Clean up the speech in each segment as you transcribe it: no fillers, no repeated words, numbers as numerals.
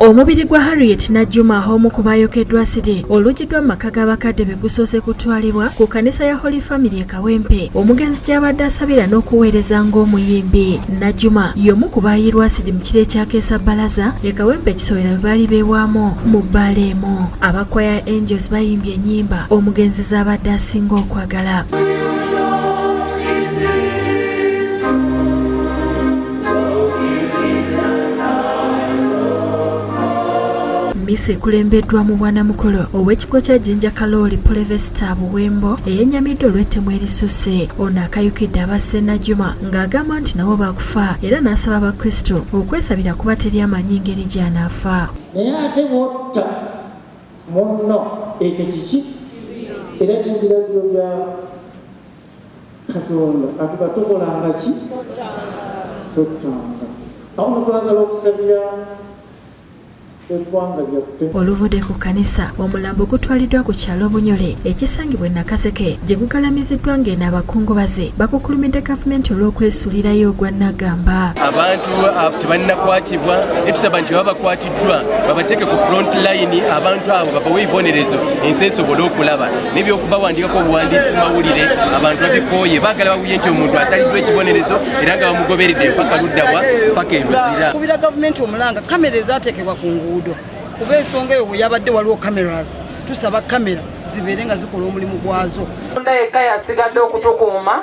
Omubiri gwa Harriet Najjuma omu ku baayokeddwa asidi oluggiddwa mu maka g'abakadde be gusoose kutwalibwa ku kkanisa ya Holy Family e Kawempe. Omugenzi gy'abadde asabira n'okuweereza ng'omuyimbi. Najjuma y'omu ku baayiirwa asidi mu kiro ekyakeesa bbalaza e Kawempe ekisowera baali beewamu mu bbaala emu. Abakwaya Angels bayimbye ennyimba omugenzi z'abadde asinga okwagala. Misa ekulembeddwa mu bwanamukolo ow'ekigo kya Jinja Kalooli Polevesta Buwembo eyennyamidde olw'ettemu erisusse. Ono akayukidde abasse Najjuma ng'agamba nti nabo baakufa era n'asaba Abakristo okwesabira kuba teri amanyi ngeri gy'anaafa. Naye ate bw'otta munno ekyo kiki era n'ebiragiro bya Katonda atuba tokolanga ki tottanga. Awo twagala okusabira oluvudde ku kkanisa omulambo gutwaliddwa ku kyalo Bunyole ekisangibwa e Nakaseke gye gugalamiziddwa ng'eno abakungubazi bakukkulumidde gavumenti olw'okwesuulirayo ogwa Nagamba. Abantu tebannakwatibwa netusaba nti baba bakwatiddwa babateeke ku front line, abantu abo babawe ebibonerezo ensi esobole okulaba n'ebyokubawandiikako obuwandiisi mawulire abantu babikooye baagala bawulire nti omuntu asaliddwa ekibonerezo era nga bamugoberedde mpaka luddawa mpaka eruzira. Kubira gavumenti omulanga kamera ezaateekebwa ku nguudo kuba ensonga eyo bwe yabadde waliwo cameras tusaba kamera zibeere nga zikola omulimu gwazo. Katonda yekka yasigadde okutukuuma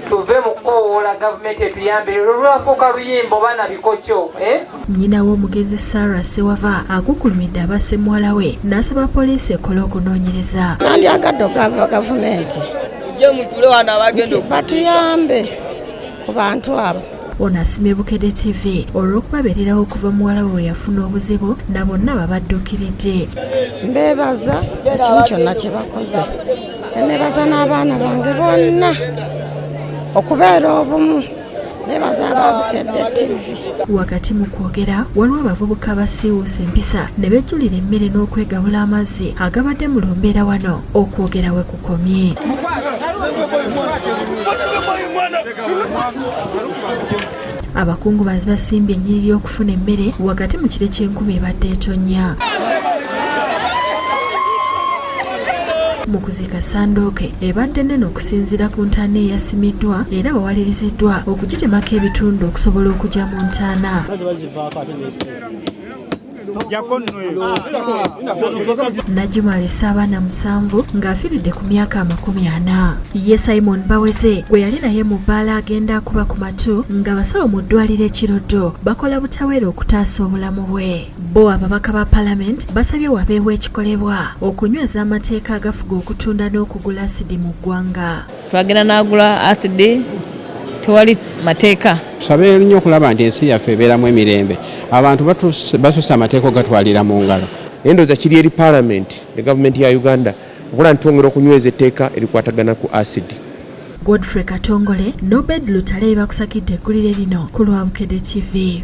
tuve mu kukoowoola gavumenti etuyambe olwafuuka luyimba oba na bikokyo. Nnyina w'omugenzi Sarah Sewava akukkulumidde abasse muwala we n'asaba poliisi ekole okunoonyereza. Nandyagadde ogamba gavumenti batuyambe ku bantu abo. Ono asimye Bukedde TV olw'okubabeererawo okuva muwala we yafuna obuzibu na bonna babadduukiridde. Mbeebaza ekimu kyonna kye bakoze. Neebaza n'abaana bange bonna okubeera obumu. Neebaza aba Bukedde TV. Wakati mu kwogera waliwo abavubuka abasiiwuusa empisa ne bejjulira emmere n'okwegabula amazzi agabadde mu lumbeera wano okwogera we kukomye. Abakungubazi basimbye ennyiriri y'okufuna emmere wakati mu kiro ky'enkumi ebadde etonnya. Mu kuziika Sandooke ebadde nnene okusinziira ku ntaana eyasimiddwa era bawaliriziddwa okugitemako ebitundu okusobola okugya mu ntaana. Najjuma alese abaana 7 ng'afiiridde ku myaka 40. Ye Simon Baweze gwe yali naye mu bbaala agenda akuba ku matu ng'abasawo mu ddwaliro ekiroddo bakola butaweera okutaasa obulamu bwe. Bo ababaka ba Paalamenti basabye wabeewo ekikolebwa okunyweza amateeka agafuga okutunda n'okugula asidi mu ggwanga. Twagenda n'agula asidi tewali mateeka. Tusabe nnyo okulaba nti ensi yaffe ebeeramu emirembe. Abantu basusa amateeka ogatwalira mu ngalo. Endowooza kiri eri Paalamenti ne gavumenti ya Uganda okukola nti twongera okunyweza etteeka erikwatagana ku asidi. Godfrey Katongole, Obeid Lutale bakusakidde eggulire lino ku lwa Bukedde TV.